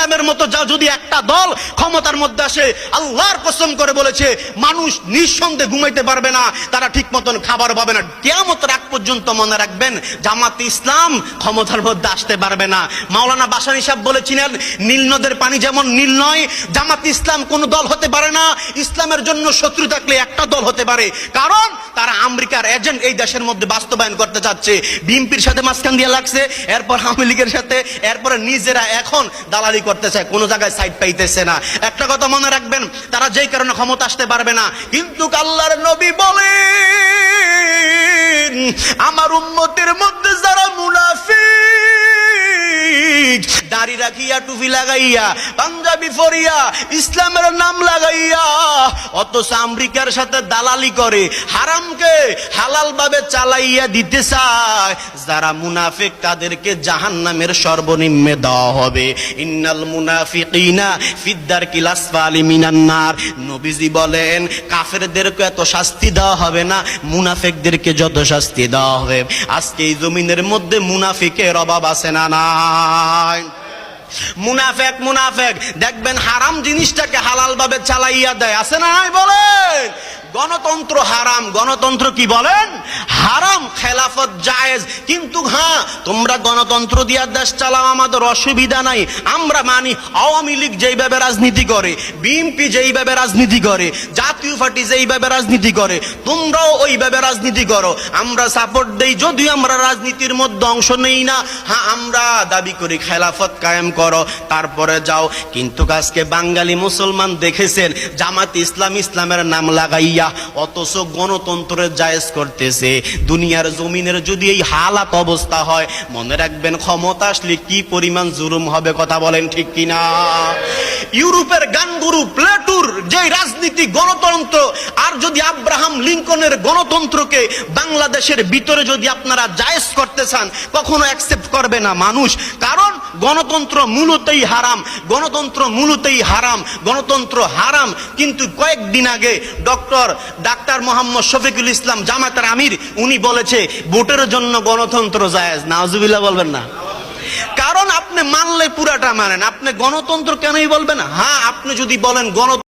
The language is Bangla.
ইসলামের মতো যা যদি একটা দল ক্ষমতার মধ্যে আসে, আল্লাহর কসম করে বলেছে মানুষ নিঃসন্দেহে ঘুমাইতে পারবে না, তারা ঠিক মতন খাবার পাবে না। কিয়ামতের আগ পর্যন্ত মনে রাখবেন জামাতে ইসলাম ক্ষমতার মধ্যে আসতে পারবে না। মাওলানা ভাসানী সাহেব বলেছিলেন নীল নদের পানি যেমন নীল নয়, জামাতে ইসলাম কোন দল হতে পারে না। ইসলামের জন্য শত্রু থাকলে একটা দল হতে পারে, কারণ তারা আমেরিকার এজেন্ট এই দেশের মধ্যে বাস্তবায়ন করতে চাচ্ছে। বিএনপির সাথে মাঝখান দিয়ে লাগছে, এরপর আওয়ামী লীগের সাথে, এরপরে নিজেরা এখন দালালি করতে চায়, কোনো জায়গায় সাইড পাইতেছে না। একটা কথা মনে রাখবেন, তারা যেই কারণে ক্ষমতা আসতে পারবে না, কিন্তু আল্লাহর নবী বলেন আমার উম্মতের মধ্যে যারা মুনাফিক, দাড়ি রাখিয়া টুপি লাগাইয়া পাঞ্জাবি পরিয়া ইসলামের নাম লাগাইয়া অথচ আমেরিকার সাথে দালালি করে, হারামকে হালাল ভাবে চালাইয়া দিতে চায়, যারা মুনাফিক তাদেরকে জাহান্নামের সর্বনিম্নে দেওয়া হবে। ইন্নাল মুনাফিকিনা ফিদ্দারকিল আসফালি মিনান নার। নবীজি বলেন কাফেরদেরকে এত শাস্তি দেওয়া হবে না, মুনাফিকদেরকে যত শাস্তি দেওয়া হবে। আজকে এই জমিনের মধ্যে মুনাফিকের অভাব আছে না নাই? মুনাফেক মুনাফেক দেখবেন হারাম জিনিসটাকে হালাল ভাবে চালাইয়া দেয়, আছে না নাই? বলেন গণতন্ত্র হারাম, গণতন্ত্র কি বলেন হারাম, খেলাফত জায়েজ। কিন্তু হ্যাঁ তোমরা গণতন্ত্র দিয়া দেশ চালাও, আমাদের অসুবিধা নাই, আমরা মানি। আওয়ামী লীগ যেইভাবে রাজনীতি করে, বিএনপি যেইভাবে রাজনীতি করে, জাতীয় পার্টি যেইভাবে রাজনীতি করে, তোমরাও ওইভাবে রাজনীতি করো, আমরা সাপোর্ট দেই, যদিও আমরা রাজনীতির মধ্যে অংশ নেই না। হ্যাঁ আমরা দাবি করি খেলাফত কায়েম করো, তারপরে যাও। কিন্তু আজকে বাঙালি মুসলমান দেখেছেন জামাত ইসলাম ইসলামের নাম লাগাইয়া অথচ গণতন্ত্রের জায়েজ করতেছে। দুনিয়ার জমিনের যদি এই হালাত অবস্থা হয়, মনে রাখবেন ক্ষমতা আসলে কি পরিমাণ জুলুম হবে। কথা বলেন ঠিক কিনা? ইউরোপের গানগুরু প্লেটুর যে রাজনীতি গণতন্ত্র, আর যদি আব্রাহাম লিঙ্কনের গণতন্ত্রকে বাংলাদেশের ভিতরে যদি আপনারা জায়েজ করতে চান, কখনো অ্যাকসেপ্ট করবে না মানুষ, কারণ গণতন্ত্র মূলতই হারাম, গণতন্ত্র মূলতই হারাম, গণতন্ত্র হারাম। কিন্তু কয়েকদিন আগে ডাক্তার মোহাম্মদ শফিকুল ইসলাম জামাতের আমির উনি বলেছে ভোটের জন্য গণতন্ত্র জায়েজ। নাউজুবিল্লাহ বলবেন না? কারণ আপনি মানলে পুরাটা মানেন, আপনি গণতন্ত্র কেনই বলবেন? হ্যাঁ আপনি যদি বলেন গণতন্ত্র